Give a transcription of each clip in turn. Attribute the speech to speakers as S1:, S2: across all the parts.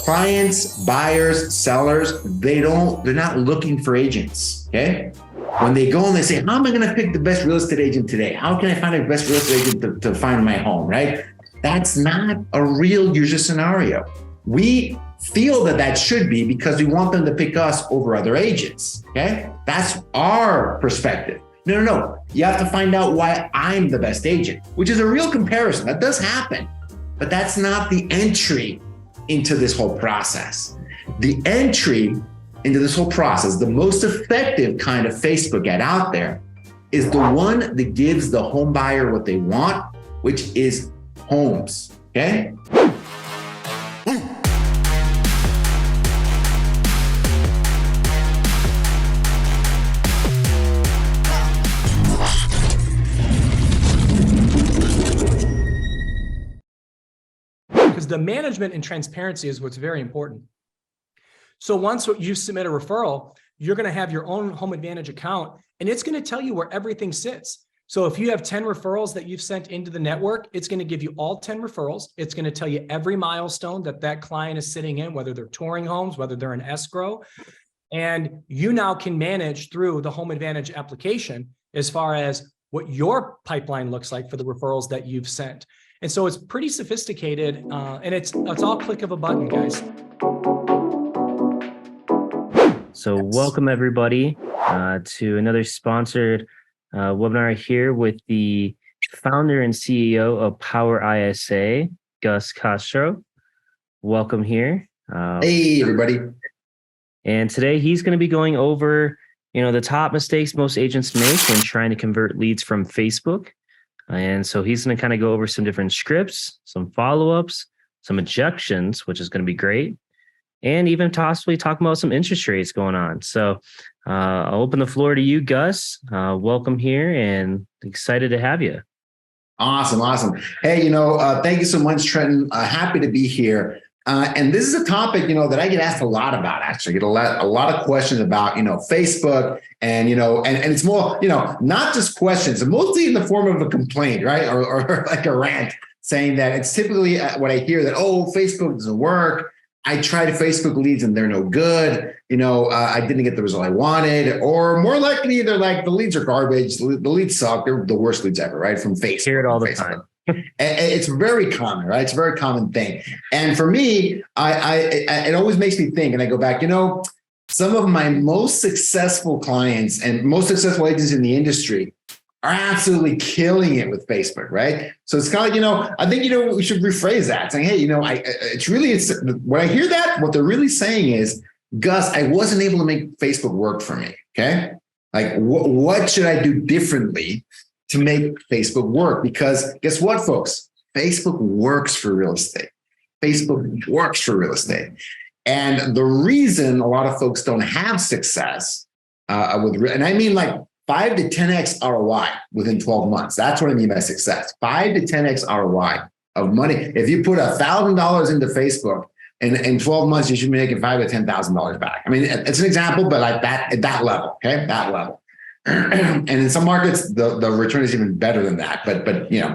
S1: Clients, buyers, sellers, they're not looking for agents, okay? When they go and they say, how am I gonna pick the best real estate agent today? How can I find the best real estate agent to find my home, right? That's not a real user scenario. We feel that should be because we want them to pick us over other agents, okay? That's our perspective. No. You have to find out why I'm the best agent, which is a real comparison. That does happen, but that's not the entry into this whole process. The entry into this whole process, the most effective kind of Facebook ad out there is the one that gives the home buyer what they want, which is homes, okay?
S2: Because the management and transparency is what's very important. So once you submit a referral, you're going to have your own Home Advantage account, and it's going to tell you where everything sits. So if you have 10 referrals that you've sent into the network, it's going to give you all 10 referrals. It's going to tell you every milestone that client is sitting in, whether they're touring homes, whether they're in escrow. And you now can manage through the Home Advantage application as far as what your pipeline looks like for the referrals that you've sent. And so it's pretty sophisticated, and it's all click of a button, guys.
S3: So welcome everybody to another sponsored webinar here with the founder and CEO of PowerISA, Gus Castro. Welcome here.
S1: Hey everybody.
S3: And today he's going to be going over, the top mistakes most agents make when trying to convert leads from Facebook. And so he's going to kind of go over some different scripts, some follow-ups, some objections, which is going to be great, and even possibly talk about some interest rates going on. So I'll open the floor to you, Gus. Welcome here and excited to have you.
S1: Awesome. Hey, thank you so much, Trenton. Happy to be here. And this is a topic, that I get asked a lot about, actually. I get a lot of questions about, Facebook and, and it's more, not just questions, mostly in the form of a complaint, right? Or like a rant saying that it's typically what I hear that, Facebook doesn't work. I tried Facebook leads and they're no good. I didn't get the result I wanted, or more likely they're like, the leads are garbage. The leads suck. They're the worst leads ever, right? From Facebook.
S3: Hear it all the time.
S1: It's very common, right? It's a very common thing. And for me, it always makes me think, and I go back, some of my most successful clients and most successful agents in the industry are absolutely killing it with Facebook, right? So it's kind of like, I think, we should rephrase that, saying, hey, it's when I hear that, what they're really saying is, Gus, I wasn't able to make Facebook work for me, okay? Like, what should I do differently to make Facebook work? Because guess what, folks? Facebook works for real estate. Facebook works for real estate. And the reason a lot of folks don't have success and I mean like 5 to 10x ROI within 12 months. That's what I mean by success. 5 to 10x ROI of money. If you put $1,000 into Facebook, in 12 months, you should be making $5,000 to $10,000 back. I mean, it's an example, but like that at that level, okay, that level. And in some markets, the return is even better than that. But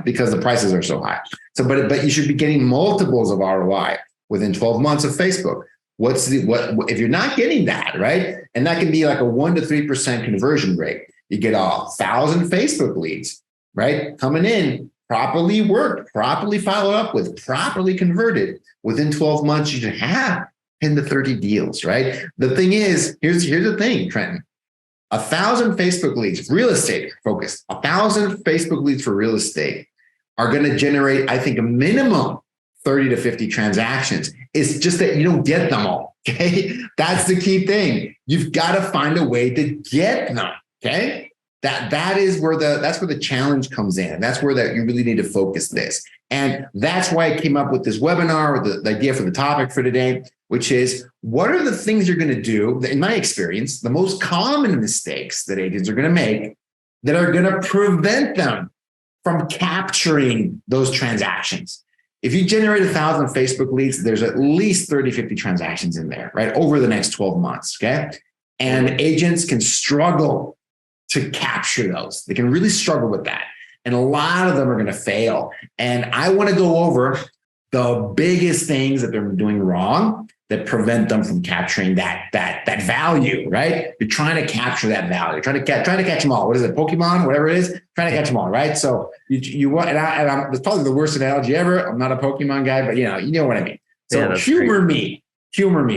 S1: because the prices are so high. So, but you should be getting multiples of ROI within 12 months of Facebook. What if you're not getting that, right? And that can be like a 1 to 3% conversion rate. You get 1,000 Facebook leads, right? Coming in, properly worked, properly followed up with, properly converted. Within 12 months, you should have 10 to 30 deals, right? The thing is, here's the thing, Trenton. 1,000 Facebook leads, real estate focused, 1,000 Facebook leads for real estate are going to generate, I think, a minimum 30 to 50 transactions. It's just that you don't get them all, okay? That's the key thing. You've got to find a way to get them, okay? That's where the challenge comes in. And that's where you really need to focus this. And that's why I came up with this webinar, or the idea for the topic for today, which is, what are the things you're going to do, in my experience, the most common mistakes that agents are going to make that are going to prevent them from capturing those transactions. If you generate 1,000 Facebook leads, there's at least 30, 50 transactions in there, right? Over the next 12 months, okay? And agents can struggle to capture those. They can really struggle with that. And a lot of them are going to fail. And I want to go over the biggest things that they're doing wrong that prevent them from capturing that value, right? You're trying to capture that value. You're trying to catch them all. What is it, Pokemon, whatever it is? Trying to catch them all, right? So you want, it's probably the worst analogy ever. I'm not a Pokemon guy, but you know what I mean. So humor me,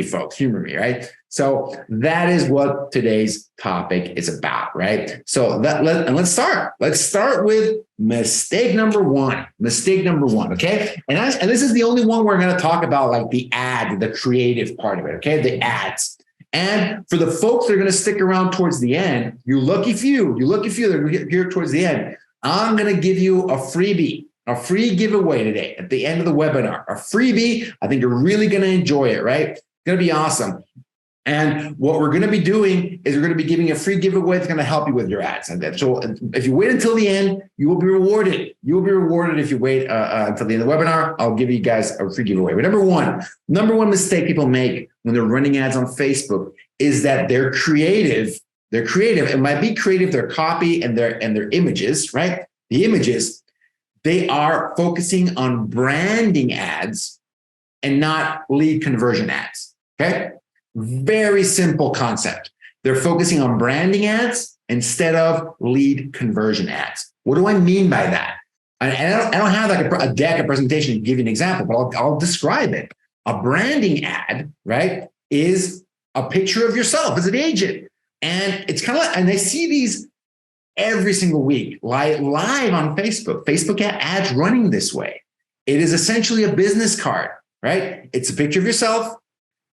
S1: folks, humor me, right? So that is what today's topic is about, right? So let's start. Let's start with mistake number one. Okay? And this is the only one we're going to talk about, like the ad, the creative part of it, okay? The ads. And for the folks that are going to stick around towards the end, you lucky few that are going to get here towards the end, I'm going to give you a freebie, a free giveaway today at the end of the webinar. A freebie. I think you're really going to enjoy it, right? It's going to be awesome. And what we're going to be doing is we're going to be giving a free giveaway that's going to help you with your ads. And so if you wait until the end, you will be rewarded. You will be rewarded if you wait until the end of the webinar. I'll give you guys a free giveaway. But number one mistake people make when they're running ads on Facebook is that they're creative. They're creative. It might be creative, their copy and their images, right? The images, they are focusing on branding ads and not lead conversion ads, okay? Very simple concept. They're focusing on branding ads instead of lead conversion ads. What do I mean by that? And I don't have like a deck, a presentation to give you an example, but I'll describe it. A branding ad, right, is a picture of yourself as an agent. And it's kind of like, and I see these every single week live on Facebook. Facebook ads running this way. It is essentially a business card, right? It's a picture of yourself.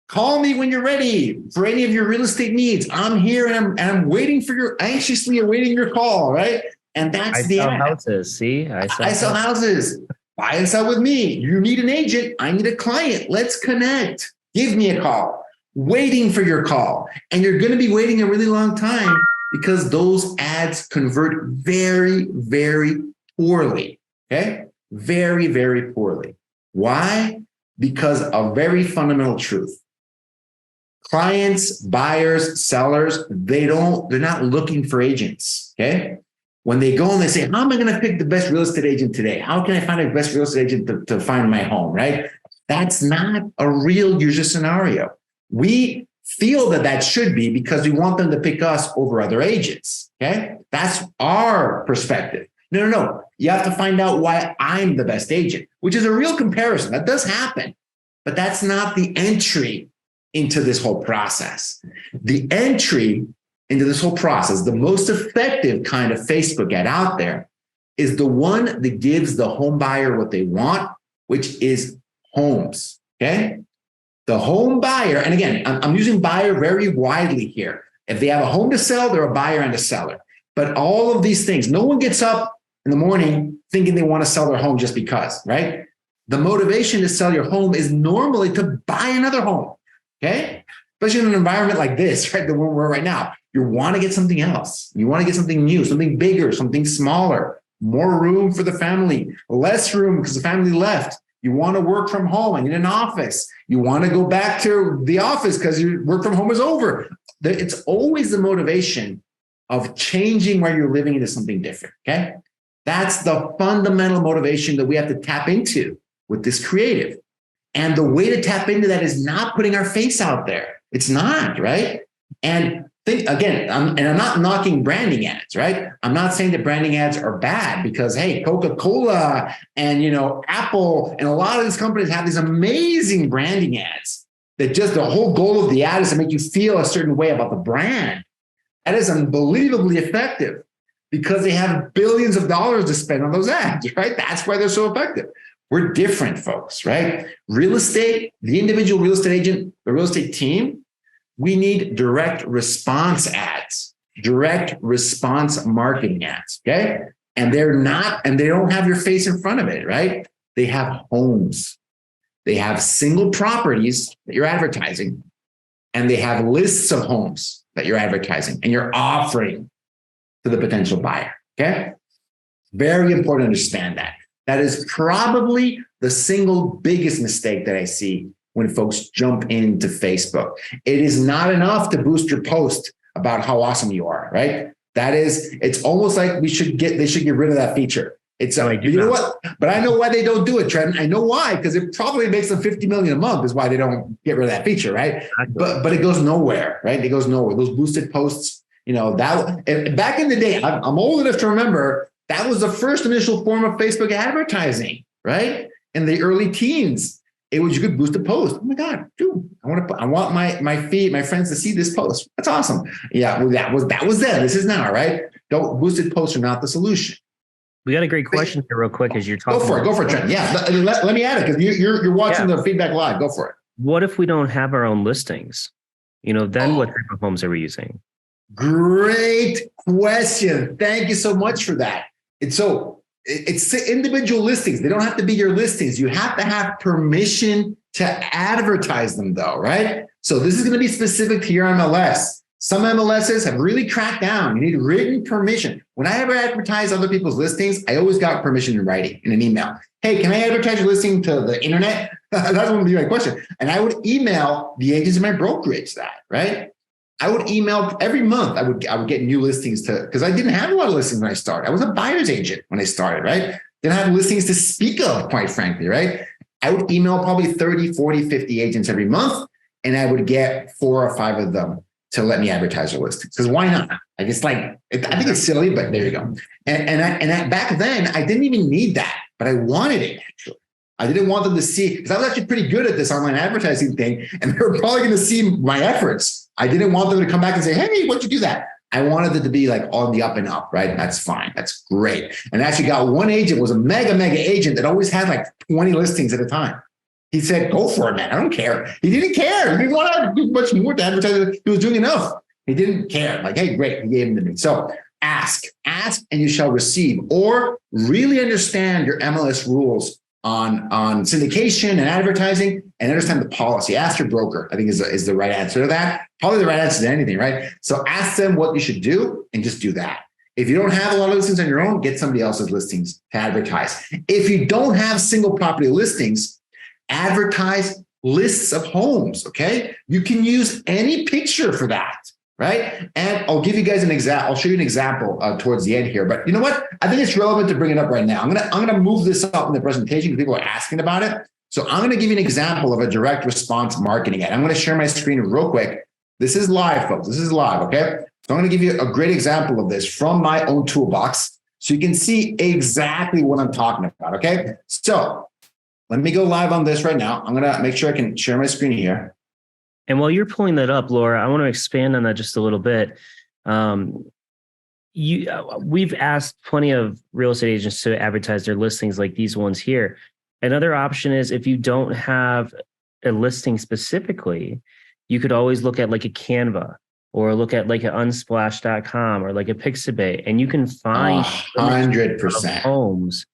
S1: Call me when you're ready for any of your real estate needs. I'm here and I'm waiting for anxiously awaiting your call, right? And that's the ad.
S3: Houses. See, I
S1: sell houses. Buy and sell with me. You need an agent. I need a client. Let's connect. Give me a call. Waiting for your call. And you're going to be waiting a really long time because those ads convert very, very poorly. Okay? Very, very poorly. Why? Because a very fundamental truth. Clients, buyers, sellers, they're not looking for agents, okay? When they go and they say, how am I going to pick the best real estate agent today? How can I find a best real estate agent to find my home, right? That's not a real user scenario. We feel that should be because we want them to pick us over other agents, okay? That's our perspective. No. You have to find out why I'm the best agent, which is a real comparison. That does happen, but that's not the entry into this whole process. The entry into this whole process, the most effective kind of Facebook ad out there is the one that gives the home buyer what they want, which is homes, okay? The home buyer, and again, I'm using buyer very widely here. If they have a home to sell, they're a buyer and a seller. But all of these things, no one gets up in the morning thinking they want to sell their home just because, right? The motivation to sell your home is normally to buy another home. Okay, especially in an environment like this, right? The one we're right now, you want to get something else. You want to get something new, something bigger, something smaller, more room for the family, less room because the family left. You want to work from home and in an office. You want to go back to the office because your work from home is over. It's always the motivation of changing where you're living into something different. Okay, that's the fundamental motivation that we have to tap into with this creative. And the way to tap into that is not putting our face out there. It's not, right? And think again, I'm not knocking branding ads, right? I'm not saying that branding ads are bad because, hey, Coca-Cola and, Apple and a lot of these companies have these amazing branding ads that just the whole goal of the ad is to make you feel a certain way about the brand. That is unbelievably effective because they have billions of dollars to spend on those ads, right? That's why they're so effective. We're different, folks, right? Real estate, the individual real estate agent, the real estate team, we need direct response ads, direct response marketing ads, okay? And they don't have your face in front of it, right? They have homes. They have single properties that you're advertising, and they have lists of homes that you're advertising and you're offering to the potential buyer, okay? Very important to understand that. That is probably the single biggest mistake that I see when folks jump into Facebook. It is not enough to boost your post about how awesome you are, right? They should get rid of that feature. It's
S3: No, I do
S1: you know
S3: not.
S1: what? But I know why they don't do it, Trenton. I know why, because it probably makes them 50 million a month is why they don't get rid of that feature, right?
S3: Exactly.
S1: But it goes nowhere, right? It goes nowhere. Those boosted posts, that back in the day, I'm old enough to remember that was the first initial form of Facebook advertising, right? In the early teens. It was, you could boost a post. Oh my God, dude, I want my friends to see this post. That's awesome. Yeah, well, that was then. This is now, right? Don't boosted posts are not the solution.
S3: We got a great question here real quick as you're talking.
S1: Go for it, Trent. Yeah, let me add it because you're watching the feedback live. Go for it.
S3: What if we don't have our own listings? Then what type of homes are we using?
S1: Great question. Thank you so much for that. It's individual listings. They don't have to be your listings. You have to have permission to advertise them though, right? So this is going to be specific to your MLS. Some MLSs have really cracked down. You need written permission. When I ever advertise other people's listings, I always got permission in writing in an email. Hey, can I advertise your listing to the internet? That's going to be my question. And I would email the agents in my brokerage that, right? I would email every month. I would get new listings because I didn't have a lot of listings when I started. I was a buyer's agent when I started, right? Didn't have listings to speak of, quite frankly, right? I would email probably 30, 40, 50 agents every month, and I would get 4 or 5 of them to let me advertise their listings. Because why not? I think it's silly, but there you go. And back then, I didn't even need that, but I wanted it actually. I didn't want them to see, because I was actually pretty good at this online advertising thing, and they were probably going to see my efforts. I didn't want them to come back and say, hey, what'd you do that? I wanted it to be like on the up and up, right? That's fine. That's great. And I actually got one agent, was a mega agent that always had like 20 listings at a time. He said, go for it, man. I don't care. He didn't care. He didn't want to do much more to advertise. He was doing enough. He didn't care. Like, hey, great. He gave them to me. So ask and you shall receive, or really understand your MLS rules on syndication and advertising, and understand the policy. Ask your broker, I think is the right answer to that. Probably the right answer to anything, right? So ask them what you should do and just do that. If you don't have a lot of listings on your own, get somebody else's listings to advertise. If you don't have single property listings, advertise lists of homes, okay? You can use any picture for that, right? And I'll give you guys an example. I'll show you an example towards the end here. But you know what? I think it's relevant to bring it up right now. I'm gonna move this up in the presentation because people are asking about it. So I'm gonna give you an example of a direct response marketing ad. I'm gonna share my screen real quick. This is live, folks. This is live, okay? So I'm gonna give you a great example of this from my own toolbox so you can see exactly what I'm talking about, okay? So let me go live on this right now. I'm gonna make sure I can share my screen here.
S3: And while you're pulling that up, Laura, I want to expand on that just a little bit. We've asked plenty of real estate agents to advertise their listings like these ones here. Another option is if you don't have a listing specifically, you could always look at like a Canva or look at like an unsplash.com or like a Pixabay, and you can find
S1: 100%
S3: homes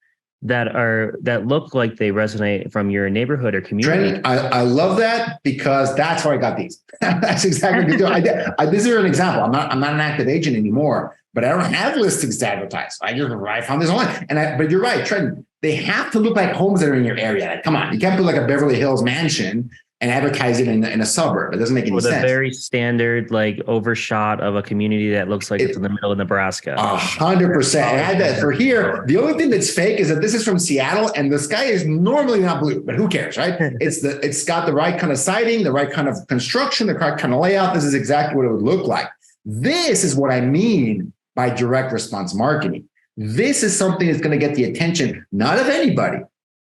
S3: that look like they resonate from your neighborhood or community.
S1: Trenton, I love that because that's how I got these. That's exactly what this is an example. I'm not an active agent anymore, but I don't have listings to advertise. I found this online. But you're right, Trenton. They have to look like homes that are in your area. Like, come on, you can't put like a Beverly Hills mansion and advertise it in a suburb. It doesn't make any sense.
S3: With a very standard like overshot of a community that looks like it's in the middle of Nebraska.
S1: 100%. I had that for here. The only thing that's fake is that this is from Seattle and the sky is normally not blue, but who cares, right? It's got the right kind of siding, the right kind of construction, the correct kind of layout. This is exactly what it would look like. This is what I mean by direct response marketing. This is something that's going to get the attention, not of anybody,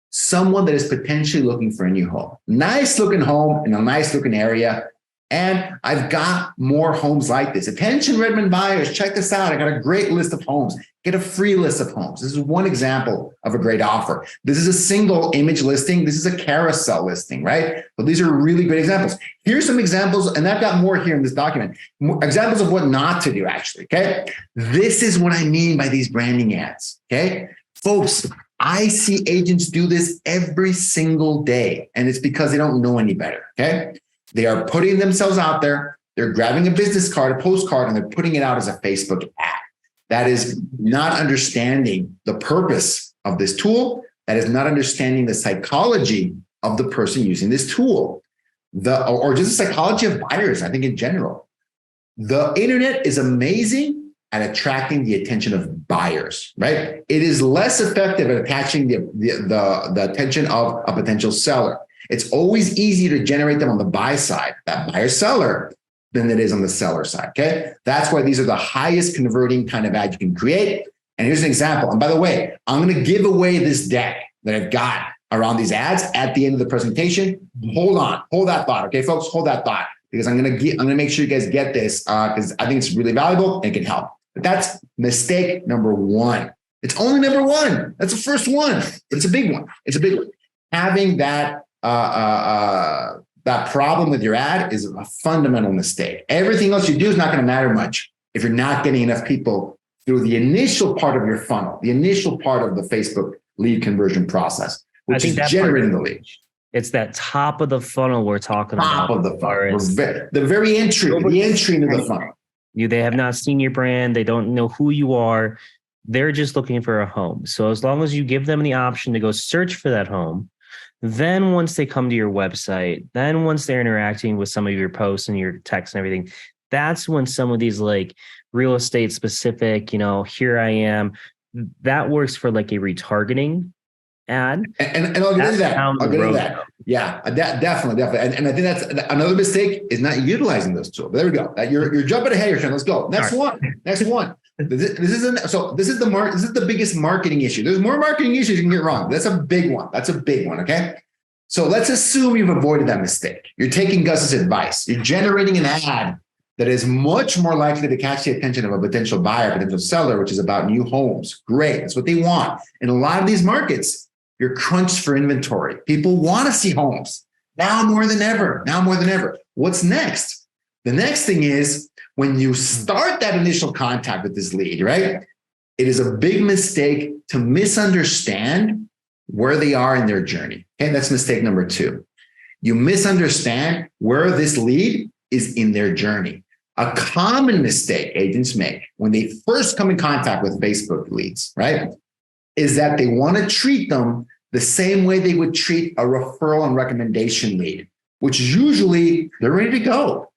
S1: someone that is potentially looking for a new home. Nice looking home in a nice looking area. And I've got more homes like this. Attention Redmond buyers, check this out. I got a great list of homes. Get a free list of homes. This is one example of a great offer. This is a single image listing. This is a carousel listing, right? But these are really great examples. Here's some examples, and I've got more here in this document. Examples of what not to do, actually, okay? This is what I mean by these branding ads, okay? Folks, I see agents do this every single day, and it's because they don't know any better, okay? They are putting themselves out there. They're grabbing a business card, a postcard, and they're putting it out as a Facebook ad. That is not understanding the purpose of this tool. That is not understanding the psychology of the person using this tool, or just the psychology of buyers, I think in general. The internet is amazing at attracting the attention of buyers, right? It is less effective at attaching the attention of a potential seller. It's always easier to generate them on the buy side, that buyer seller, than it is on the seller side, okay? That's why these are the highest converting kind of ad you can create. And here's an example. And by the way, I'm going to give away this deck that I've got around these ads at the end of the presentation. Hold that thought, okay, folks, hold that thought, because I'm going to make sure you guys get this because I think it's really valuable and it can help. But that's mistake number one. It's only number one. That's the first one, but it's a big one. It's a big one. Having that problem with your ad is a fundamental mistake. Everything else you do is not going to matter much if you're not getting enough people through the initial part of your funnel, the initial part of the Facebook lead conversion process, which is generating the lead.
S3: It's that top of the funnel we're talking
S1: about. Top of the funnel. The very entry, the entry into the funnel.
S3: They have not seen your brand. They don't know who you are. They're just looking for a home. So as long as you give them the option to go search for that home, then once they come to your website, then once they're interacting with some of your posts and your texts and everything, that's when some of these like real estate specific, here I am, that works for like a retargeting ad.
S1: And I'll get into that. I'll get into that. Yeah, definitely. And I think that's another mistake is not utilizing those tools. But there we go. You're jumping ahead here, Sean. Let's go. Next one. This is the biggest marketing issue. There's more marketing issues you can get wrong. That's a big one. Okay. So let's assume you've avoided that mistake. You're taking Gus's advice. You're generating an ad that is much more likely to catch the attention of a potential buyer, potential seller, which is about new homes. Great. That's what they want. In a lot of these markets, you're crunched for inventory. People want to see homes now more than ever. What's next? The next thing is when you start that initial contact with this lead, right? It is a big mistake to misunderstand where they are in their journey. Okay, that's mistake number 2. You misunderstand where this lead is in their journey. A common mistake agents make when they first come in contact with Facebook leads, right, is that they want to treat them the same way they would treat a referral and recommendation lead, which usually they're ready to go.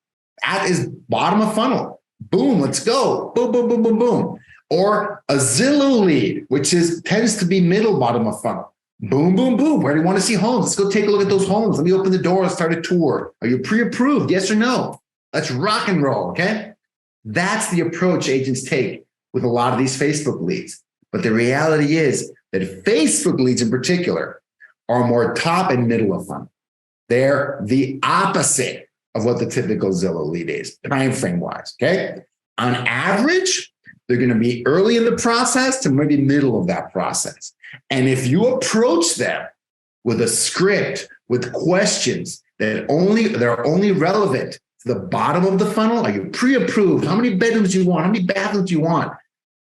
S1: That is bottom of funnel. Boom, let's go. Boom, boom, boom, boom, boom. Or a Zillow lead, which tends to be middle bottom of funnel. Boom, boom, boom. Where do you want to see homes? Let's go take a look at those homes. Let me open the door and start a tour. Are you pre-approved? Yes or no? Let's rock and roll, okay? That's the approach agents take with a lot of these Facebook leads. But the reality is that Facebook leads in particular are more top and middle of funnel. They're the opposite of what the typical Zillow lead is, time frame wise, okay? On average, they're going to be early in the process to maybe middle of that process. And if you approach them with a script, with questions that are only relevant to the bottom of the funnel, are you pre-approved? How many bedrooms do you want? How many bathrooms do you want?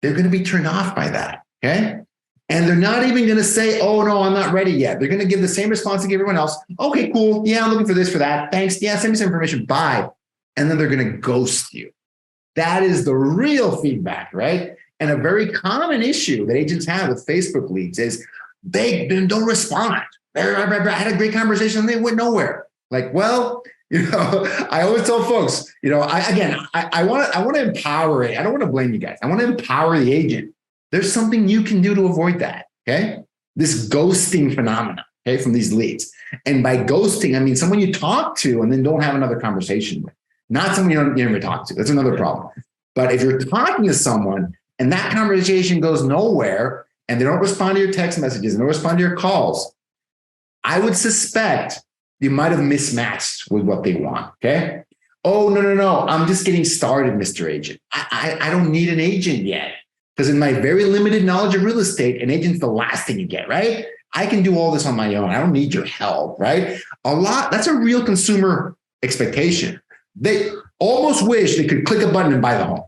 S1: They're going to be turned off by that, okay? And they're not even going to say, oh, no, I'm not ready yet. They're going to give the same response to everyone else. Okay, cool. Yeah, I'm looking for this, for that. Thanks. Yeah, send me some information. Bye. And then they're going to ghost you. That is the real feedback, right? And a very common issue that agents have with Facebook leads is they don't respond. I had a great conversation and they went nowhere. Like, well, I always tell folks, I want to empower it. I don't want to blame you guys. I want to empower the agent. There's something you can do to avoid that, okay? This ghosting phenomenon, okay, from these leads. And by ghosting, I mean someone you talk to and then don't have another conversation with. Not someone you never talk to. That's another problem. But if you're talking to someone and that conversation goes nowhere and they don't respond to your text messages and don't respond to your calls, I would suspect you might have mismatched with what they want, okay? Oh, no. I'm just getting started, Mr. Agent. I don't need an agent yet. Because in my very limited knowledge of real estate, an agent's the last thing you get, right? I can do all this on my own. I don't need your help, right? That's a real consumer expectation. They almost wish they could click a button and buy the home.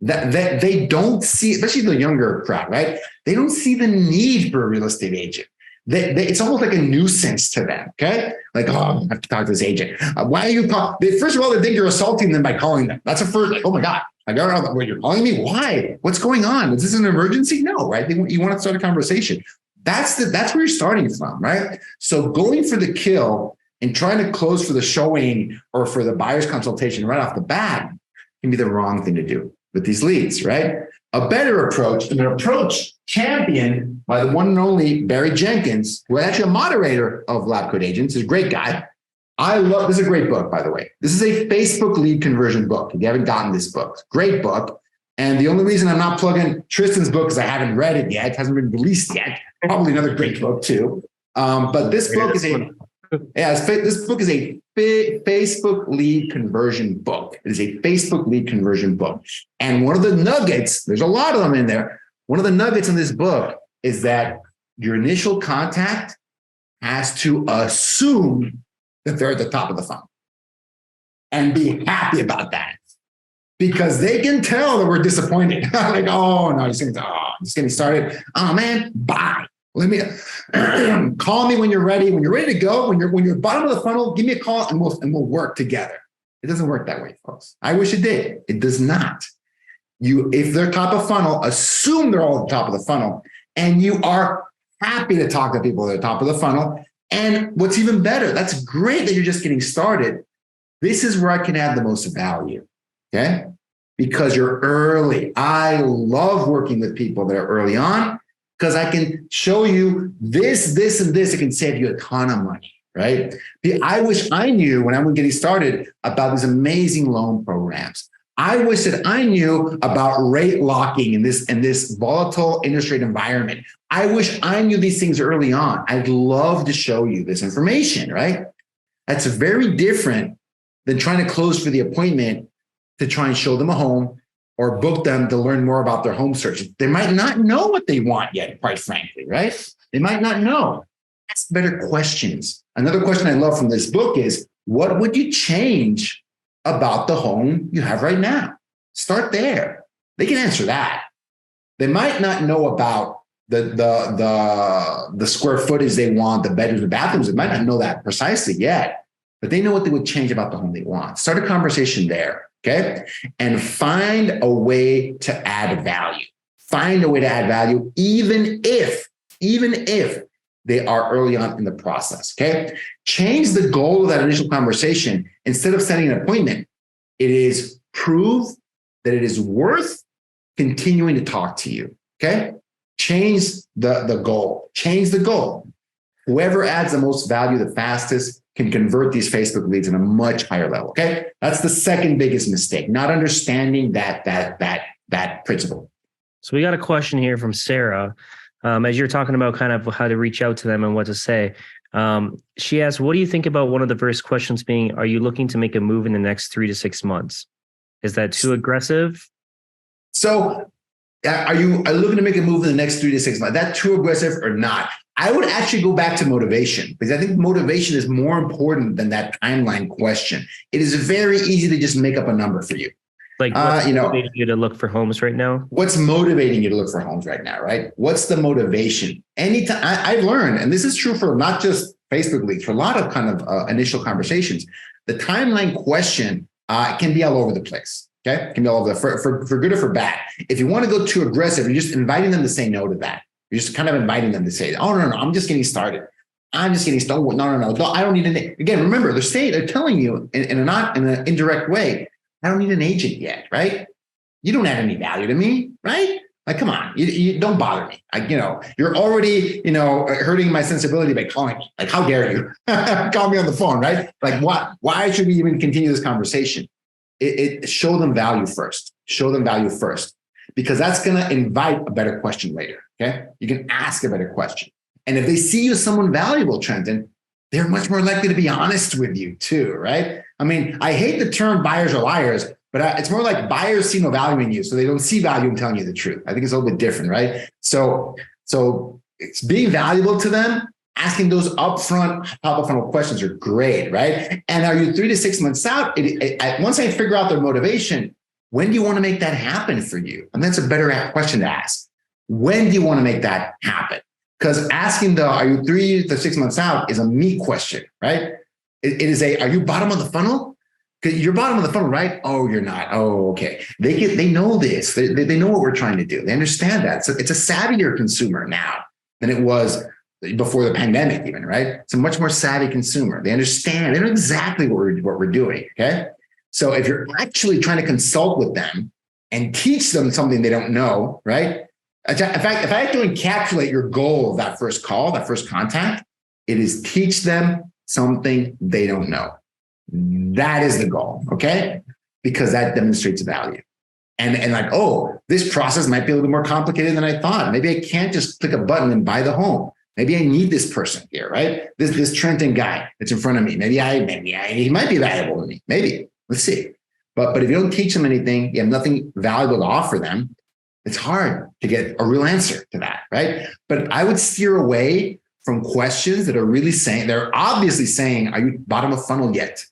S1: That they don't see, especially the younger crowd, right? They don't see the need for a real estate agent. It's almost like a nuisance to them, okay? Like, oh, I have to talk to this agent. Why are you calling? First of all, they think you're assaulting them by calling them. That's a first, like, oh my God. I don't know what you're calling me. Why? What's going on? Is this an emergency? No, right? You want to start a conversation. That's where you're starting from, right? So going for the kill and trying to close for the showing or for the buyer's consultation right off the bat can be the wrong thing to do. with these leads, right? A better approach, an approach championed by the one and only Barry Jenkins, who is actually a moderator of LabCoatAgents, is a great guy. This is a great book, by the way. This is a Facebook lead conversion book. If you haven't gotten this book, great book. And the only reason I'm not plugging Tristan's book is I haven't read it yet. It hasn't been released yet. Probably another great book too. But this book is this book is a Facebook lead conversion book. It is a Facebook lead conversion book. And one of the nuggets, there's a lot of them in there. One of the nuggets in this book is that your initial contact has to assume that they're at the top of the funnel and be happy about that, because they can tell that we're disappointed. Like, oh no, just getting started. Oh man, bye. Let me call me when you're ready. When you're ready to go, when you're bottom of the funnel, give me a call and we'll work together. It doesn't work that way, folks. I wish it did. It does not. If they're top of funnel, assume they're all at the top of the funnel, and you are happy to talk to people at the top of the funnel. And what's even better, that's great that you're just getting started. This is where I can add the most value, okay? Because you're early. I love working with people that are early on because I can show you this, and this. It can save you a ton of money, right? I wish I knew when I was getting started about these amazing loan programs. I wish that I knew about rate locking in this volatile interest rate environment. I wish I knew these things early on. I'd love to show you this information, right? That's very different than trying to close for the appointment to try and show them a home or book them to learn more about their home search. They might not know what they want yet, quite frankly, right? They might not know. Ask better questions. Another question I love from this book is, what would you change about the home you have right now? Start there. They can answer that. They might not know about the square footage they want, the bedrooms, the bathrooms. They might not know that precisely yet, but they know what they would change about the home they want. Start a conversation there, okay? And find a way to add value. Find a way to add value, even if they are early on in the process, okay? Change the goal of that initial conversation. Instead of setting an appointment, it is prove that it is worth continuing to talk to you, okay? Change the goal. Change the goal. Whoever adds the most value the fastest can convert these Facebook leads at a much higher level, okay? That's the second biggest mistake, not understanding that principle.
S3: So we got a question here from Sarah. As you're talking about kind of how to reach out to them and what to say, she asked, what do you think about one of the first questions being, are you looking to make a move in the next 3 to 6 months? Is that too aggressive?
S1: So are you looking to make a move in the next 3 to 6 months? That too aggressive or not? I would actually go back to motivation, because I think motivation is more important than that timeline question. It is very easy to just make up a number for you.
S3: Like, what's motivating you to look for homes right now?
S1: What's motivating you to look for homes right now, right? What's the motivation? Anytime I've learned, and this is true for not just Facebook leads, for a lot of kind of initial conversations, the timeline question can be all over the place. Okay, it can be all over for good or for bad. If you want to go too aggressive, you're just inviting them to say no to that. You're just kind of inviting them to say, "Oh no, I'm just getting started. I'm just getting started. No, I don't need an." Again, remember, they're telling you in an indirect way, I don't need an agent yet, right? You don't add any value to me, right? Like, come on, you don't bother me. You're already, hurting my sensibility by calling me. Like, how dare you call me on the phone, right? Like, what? Why should we even continue this conversation? Show them value first. Show them value first, because that's going to invite a better question later. Okay, you can ask a better question, and if they see you as someone valuable, Trenton, they're much more likely to be honest with you too, right? I mean, I hate the term buyers are liars, but it's more like buyers see no value in you, so they don't see value in telling you the truth. I think it's a little bit different, right? So it's being valuable to them. Asking those upfront top of funnel questions are great, right? And are you 3 to 6 months out? Once I figure out their motivation, when do you want to make that happen for you? And that's a better question to ask. When do you want to make that happen? Because asking are you 3 to 6 months out is a me question, right? It is are you bottom of the funnel? Because you're bottom of the funnel, right? Oh, you're not. Oh, okay. They know this. They know what we're trying to do. They understand that. So it's a savvier consumer now than it was before the pandemic even, right? It's a much more savvy consumer. They understand. They know exactly what we're doing, okay? So if you're actually trying to consult with them and teach them something they don't know, right? In fact, if I had to encapsulate your goal of that first call, that first contact, it is teach them something they don't know. That is the goal, okay? Because that demonstrates value. And like, oh, this process might be a little bit more complicated than I thought. Maybe I can't just click a button and buy the home. Maybe I need this person here, right? This Trenton guy that's in front of me. Maybe he might be valuable to me. Maybe. Let's see. But if you don't teach them anything, you have nothing valuable to offer them, it's hard to get a real answer to that, right? But I would steer away from questions that are really saying, they're obviously saying, are you bottom of funnel yet?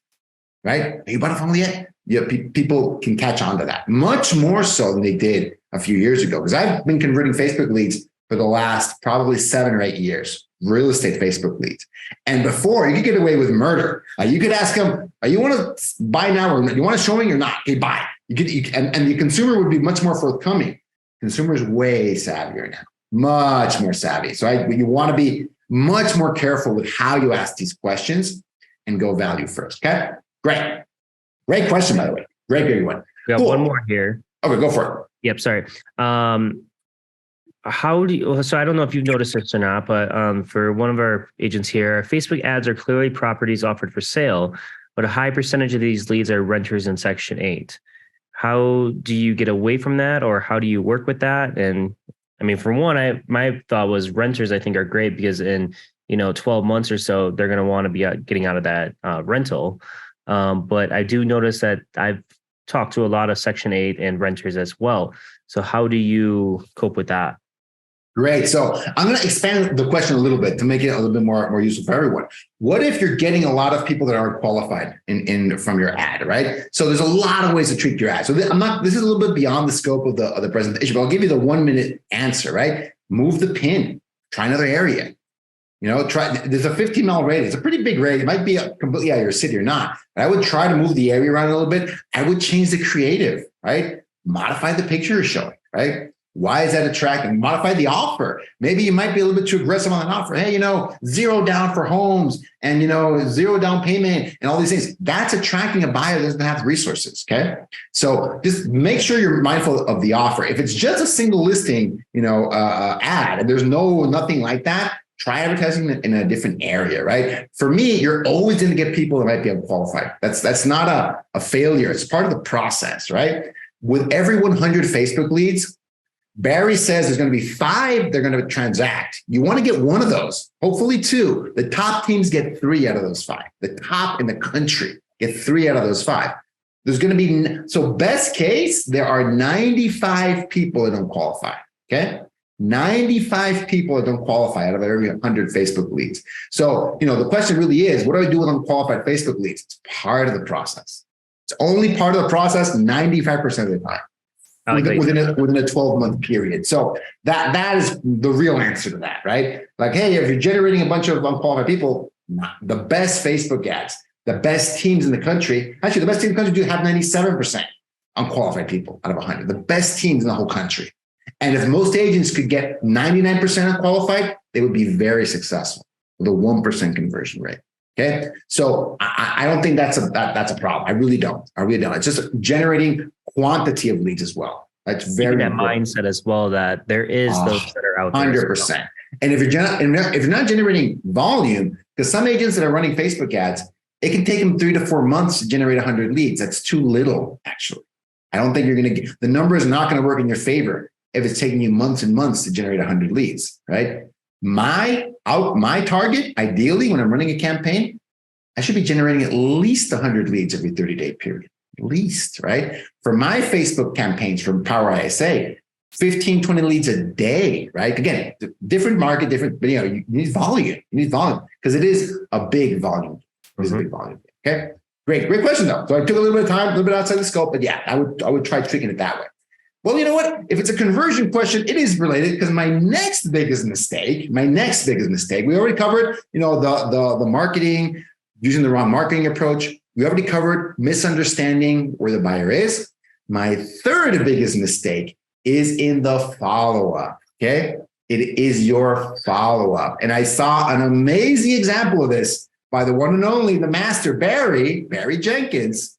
S1: Right? Are you bottom of funnel yet? Yeah, people can catch on to that much more so than they did a few years ago. Because I've been converting Facebook leads for the last probably 7 or 8 years, real estate Facebook leads. And before, you could get away with murder. You could ask them, you want to buy now or you want to showing or not? Okay, buy. And the consumer would be much more forthcoming. Consumers way savvier now, much more savvy. So you want to be much more careful with how you ask these questions and go value first. Okay, great. Great question, by the way. Great one.
S3: We got one more here.
S1: Okay, go for it.
S3: Yep, sorry. How do you, so I don't know if you've noticed this or not, but for one of our agents here, Facebook ads are clearly properties offered for sale, but a high percentage of these leads are renters in Section 8. How do you get away from that, or how do you work with that? And I mean, for one, my thought was renters, I think, are great because in 12 months or so, they're going to want to be getting out of that rental. But I do notice that I've talked to a lot of Section 8 and renters as well. So how do you cope with that?
S1: Great. So I'm going to expand the question a little bit to make it a little bit more useful for everyone. What if you're getting a lot of people that aren't qualified from your ad, right? So there's a lot of ways to tweak your ad. So this is a little bit beyond the scope of the presentation, but I'll give you the 1-minute answer, right? Move the pin, try another area. There's a 15-mile radius. It's a pretty big radius. It might be completely out of your city or not, but I would try to move the area around a little bit. I would change the creative, right? Modify the picture you're showing, right? Why is that attracting? Modify the offer. Maybe you might be a little bit too aggressive on an offer. Hey, 0 down for homes and, 0 down payment and all these things. That's attracting a buyer that doesn't have the resources. Okay. So just make sure you're mindful of the offer. If it's just a single listing, ad and there's nothing like that, try advertising in a different area, right? For me, you're always going to get people that might be unqualified. That's not a failure. It's part of the process, right? With every 100 Facebook leads, Barry says there's going to be 5 they're going to transact. You want to get one of those, hopefully 2. The top teams get 3 out of those 5. The top in the country get 3 out of those 5. There's going to be, so best case, there are 95 people that don't qualify, okay? 95 people that don't qualify out of every 100 Facebook leads. So, the question really is, what do I do with unqualified Facebook leads? It's part of the process. It's only part of the process 95% of the time. Within a 12-month period. So that is the real answer to that, right? Like, hey, if you're generating a bunch of unqualified people, the best Facebook ads, the best teams in the country, actually the best teams in the country do have 97% unqualified people out of 100, the best teams in the whole country. And if most agents could get 99% unqualified, they would be very successful with a 1% conversion rate. Okay. So I don't think that's a problem. I really don't. It's just generating quantity of leads as well. That's very
S3: that
S1: important.
S3: Mindset as well, that there is those that are out there.
S1: 100%. And if you're not generating volume, because some agents that are running Facebook ads, it can take them 3 to 4 months to generate 100 leads. That's too little, actually. I don't think you're going to get, the number is not going to work in your favor if it's taking you months and months to generate 100 leads, right? My target, ideally, when I'm running a campaign, I should be generating at least 100 leads every 30-day period, at least, right? For my Facebook campaigns from PowerISA, 15, 20 leads a day, right? Again, different market, but you need volume. You need volume because it is a big volume. It is a big volume. Okay, great question though. So I took a little bit of time, a little bit outside the scope, but yeah, I would try tweaking it that way. Well, you know what? If it's a conversion question, it is related because my next biggest mistake, we already covered, the marketing, using the wrong marketing approach. We already covered misunderstanding where the buyer is. My third biggest mistake is in the follow-up, okay? It is your follow-up. And I saw an amazing example of this by the one and only, the master, Barry Jenkins.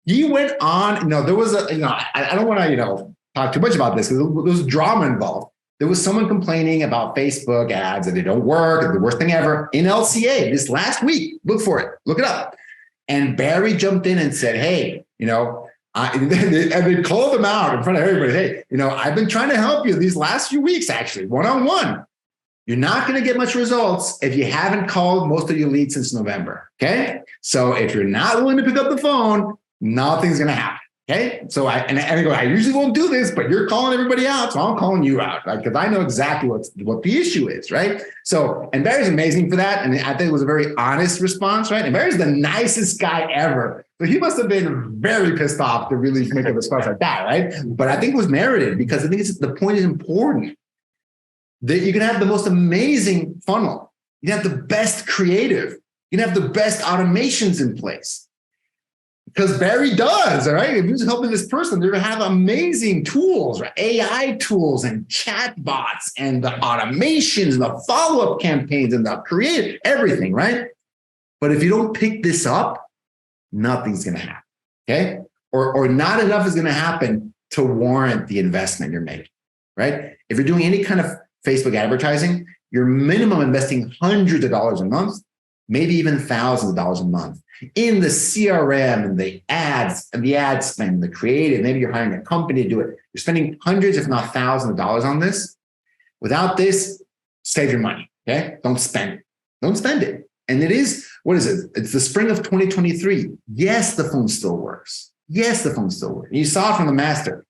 S1: He went on, there was I don't want to, talk too much about this because there was drama involved. There was someone complaining about Facebook ads that they don't work, the worst thing ever in LCA this last week. Look for it, look it up. And Barry jumped in and said, hey, and they called him out in front of everybody. Hey, I've been trying to help you these last few weeks, actually, one-on-one. You're not going to get much results if you haven't called most of your leads since November. Okay. So if you're not willing to pick up the phone, nothing's going to happen. Okay. So I go, I usually won't do this, but you're calling everybody out. So I'm calling you out, right? Because I know exactly what the issue is. Right. So, and Barry's amazing for that. And I think it was a very honest response. Right. And Barry's the nicest guy ever. So he must have been very pissed off to really make a response like that. Right. But I think it was merited because I think the point is important. That you can have the most amazing funnel. You can have the best creative. You can have the best automations in place. Because Barry does, all right? If he's helping this person, they're going to have amazing tools, right? AI tools and chat bots and the automations and the follow-up campaigns and the creative, everything, right? But if you don't pick this up, nothing's going to happen, okay? Or not enough is going to happen to warrant the investment you're making, right? If you're doing any kind of Facebook advertising, you're minimum investing hundreds of dollars a month, maybe even thousands of dollars a month in the CRM and the ads and the ad spend, the creative. Maybe you're hiring a company to do it. You're spending hundreds, if not thousands of dollars on this. Without this, save your money. Okay. Don't spend it. Don't spend it. And it is, what is it? It's the spring of 2023. Yes, the phone still works. Yes, the phone still works. You saw it from the master.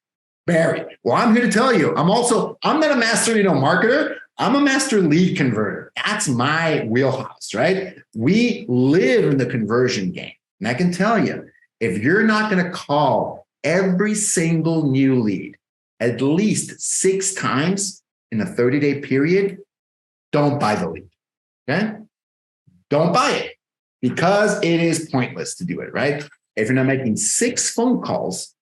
S1: Barry. Well, I'm here to tell you, I'm not a master, marketer. I'm a master lead converter. That's my wheelhouse, right? We live in the conversion game. And I can tell you, if you're not going to call every single new lead at least 6 times in a 30-day period, don't buy the lead, okay? Don't buy it because it is pointless to do it, right? If you're not making 6 phone calls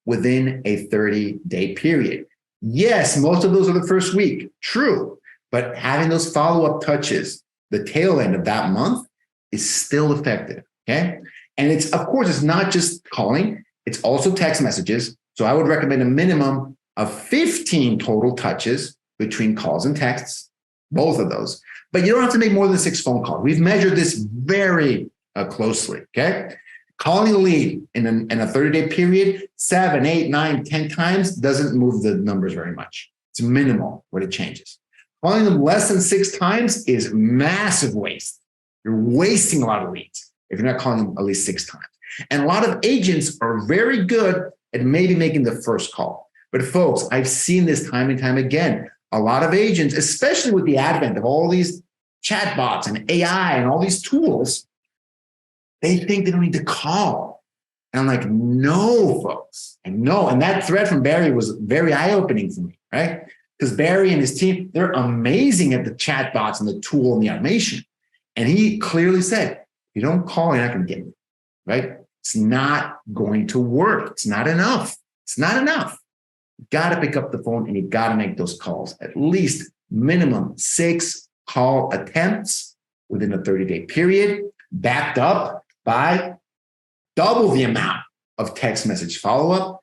S1: within a 30-day period. Yes, most of those are the first week. True. But having those follow-up touches, the tail end of that month is still effective. Okay. And it's not just calling, it's also text messages. So I would recommend a minimum of 15 total touches between calls and texts, both of those. But you don't have to make more than 6 phone calls. We've measured this very closely. Okay. Calling a lead in a 30-day period, 7, 8, 9, 10 times doesn't move the numbers very much. It's minimal what it changes. Calling them less than 6 times is massive waste. You're wasting a lot of leads if you're not calling them at least 6 times. And a lot of agents are very good at maybe making the first call. But folks, I've seen this time and time again. A lot of agents, especially with the advent of all these chatbots and AI and all these tools, they think they don't need to call. And I'm like, no, folks. And no. And that thread from Barry was very eye-opening for me, right? Because Barry and his team, they're amazing at the chatbots and the tool and the automation. And he clearly said, if you don't call, you're not going to get it, right? It's not going to work. It's not enough. It's not enough. You got to pick up the phone and you got to make those calls. At least minimum 6 call attempts within a 30-day period, backed up by double the amount of text message follow-up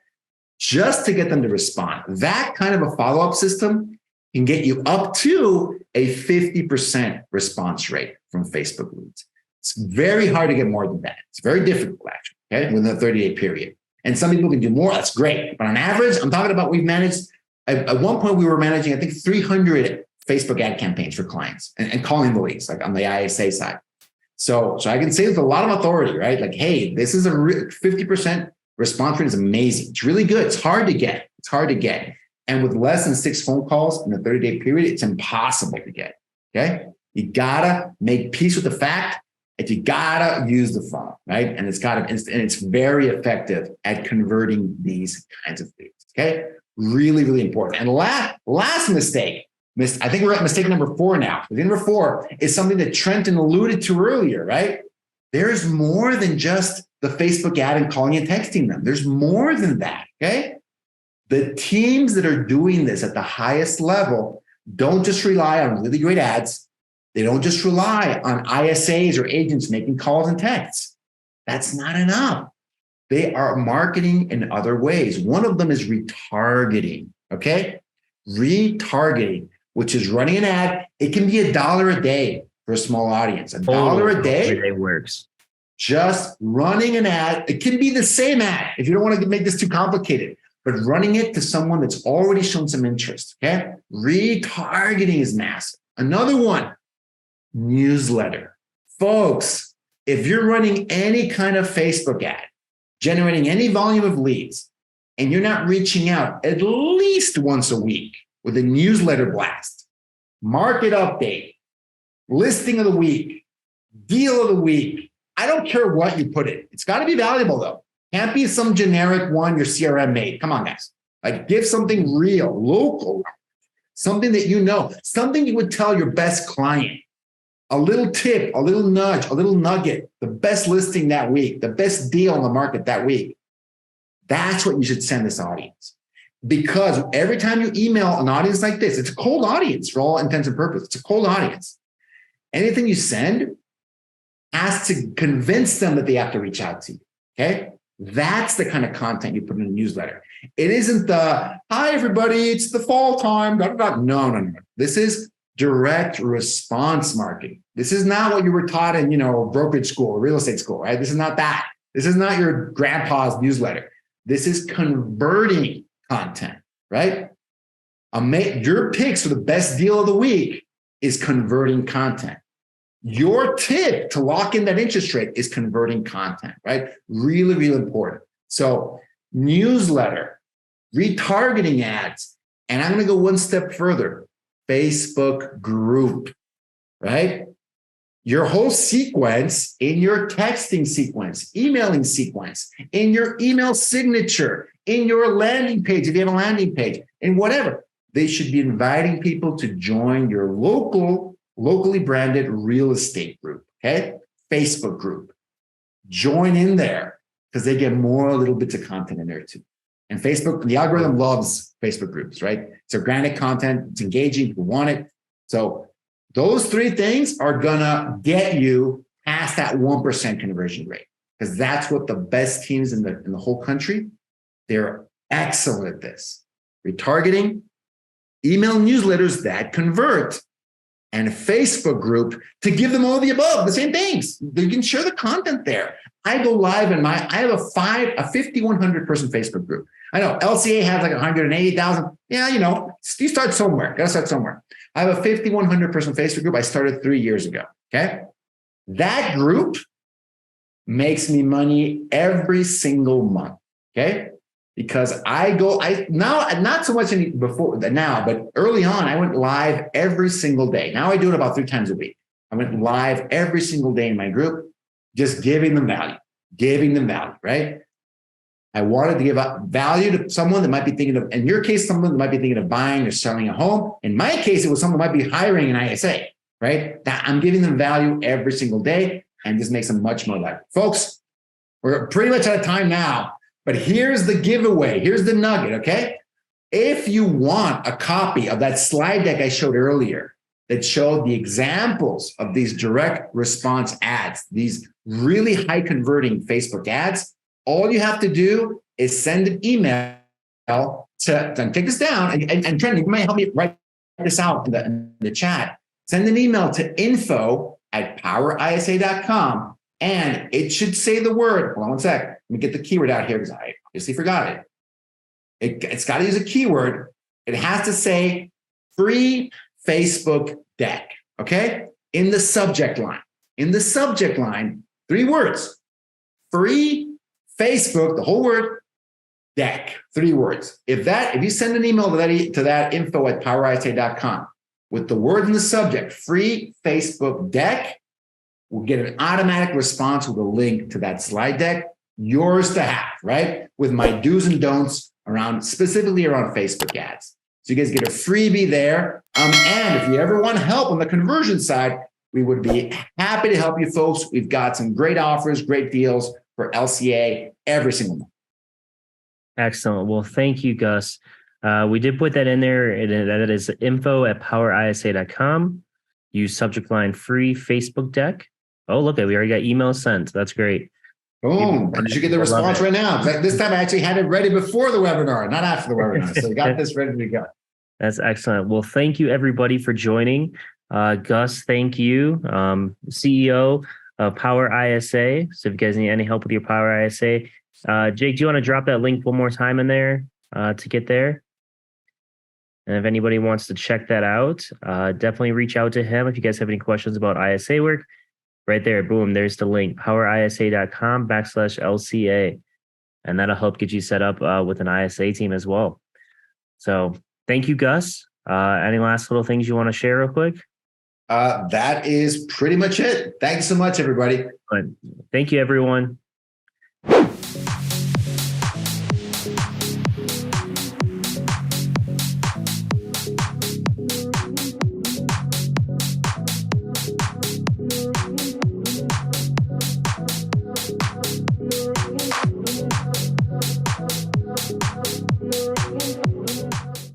S1: just to get them to respond. That kind of a follow-up system can get you up to a 50% response rate from Facebook leads. It's very hard to get more than that. It's very difficult, actually, okay, within a 30-day period. And some people can do more. That's great. But on average, I'm talking about we've managed, at one point we were managing, I think, 300 Facebook ad campaigns for clients and calling the leads, like on the ISA side. So I can say with a lot of authority, right? Like, hey, this is a 50% response rate is amazing. It's really good. It's hard to get. It's hard to get. And with less than 6 phone calls in a 30-day period, it's impossible to get. Okay. You gotta make peace with the fact that you gotta use the phone, right? And it's very effective at converting these kinds of leads. Okay. Really, really important. And last mistake. I think we're at mistake number 4 now. Number 4 is something that Trenton alluded to earlier, right? There's more than just the Facebook ad and calling and texting them. There's more than that, okay? The teams that are doing this at the highest level don't just rely on really great ads. They don't just rely on ISAs or agents making calls and texts. That's not enough. They are marketing in other ways. One of them is retargeting, okay? Retargeting, which is running an ad. It can be $1 a day for a small audience. $1 a day.
S3: Every day works.
S1: Just running an ad. It can be the same ad if you don't want to make this too complicated, but running it to someone that's already shown some interest, okay? Retargeting is massive. Another one, newsletter. Folks, if you're running any kind of Facebook ad, generating any volume of leads, and you're not reaching out at least once a week with a newsletter blast, market update, listing of the week, deal of the week, I don't care what you put it. It's got to be valuable though. Can't be some generic one your CRM made. Come on, guys. Like give something real, local, something that you know, something you would tell your best client. A little tip, a little nudge, a little nugget, the best listing that week, the best deal on the market that week. That's what you should send this audience. Because every time you email an audience like this, it's a cold audience for all intents and purposes. It's a cold audience. Anything you send has to convince them that they have to reach out to you, okay? That's the kind of content you put in a newsletter. It isn't the, hi, everybody, it's the fall time. No. This is direct response marketing. This is not what you were taught in, brokerage school or real estate school, right? This is not that. This is not your grandpa's newsletter. This is converting content, right? Your picks for the best deal of the week is converting content. Your tip to lock in that interest rate is converting content, right? Really, really important. So newsletter, retargeting ads, and I'm going to go one step further. Facebook group, right? Your whole sequence in your texting sequence, emailing sequence, in your email signature, in your landing page, if you have a landing page, and whatever. They should be inviting people to join your locally branded real estate group, okay? Facebook group. Join in there because they get more little bits of content in there too. And Facebook, the algorithm loves Facebook groups, right? It's organic content, it's engaging, people want it. So those three things are gonna get you past that 1% conversion rate because that's what the best teams in the whole country, they're excellent at this. Retargeting, email newsletters that convert, and a Facebook group to give them all the above, the same things. You can share the content there. I go live I have a 5,100 person Facebook group. I know LCA has like 180,000. Yeah, you start somewhere. Got to start somewhere. I have a 5,100 person Facebook group. I started 3 years ago. Okay. That group makes me money every single month. Okay. Because not so much before now, but early on, I went live every single day. Now I do it about 3 times a week. I went live every single day in my group, just giving them value, right? I wanted to give up value to someone that might be thinking of, in your case, someone that might be thinking of buying or selling a home. In my case, it was someone that might be hiring an ISA, right? That I'm giving them value every single day, and this makes them much more valuable. Folks, we're pretty much out of time now, but here's the giveaway. Here's the nugget, okay? If you want a copy of that slide deck I showed earlier that showed the examples of these direct response ads, these really high converting Facebook ads, all you have to do is send an email to take this down. And Trenton, you might help me write this out in the chat. Send an email to info@powerisa.com. And it should say the word, hold on one sec. Let me get the keyword out here because I obviously forgot it. It's got to use a keyword. It has to say free Facebook deck, okay? In the subject line. In the subject line, 3 words. Free Facebook, the whole word, deck, 3 words. If you send an email to that info@powerisa.com with the word in the subject, free Facebook deck, we'll get an automatic response with a link to that slide deck, yours to have, right? With my do's and don'ts specifically around Facebook ads. So you guys get a freebie there. And if you ever want help on the conversion side, we would be happy to help you folks. We've got some great offers, great deals for LCA every single month.
S3: Excellent. Well, thank you, Gus. We did put that in there. That is info@powerisa.com. Use subject line free Facebook deck. Oh, look, we already got emails sent. That's great.
S1: Boom. And you should get the response right now. In fact, this time I actually had it ready before the webinar, not after the webinar. So we got this ready to go.
S3: That's excellent. Well, thank you everybody for joining. Gus, thank you. CEO of PowerISA. So if you guys need any help with your PowerISA, Jake, do you want to drop that link one more time in there to get there? And if anybody wants to check that out, definitely reach out to him if you guys have any questions about ISA work. Right there, boom, there's the link, powerisa.com/LCA. And that'll help get you set up with an ISA team as well. So thank you, Gus. Any last little things you want to share real quick?
S1: That is pretty much it. Thanks so much, everybody.
S3: Thank you, everyone.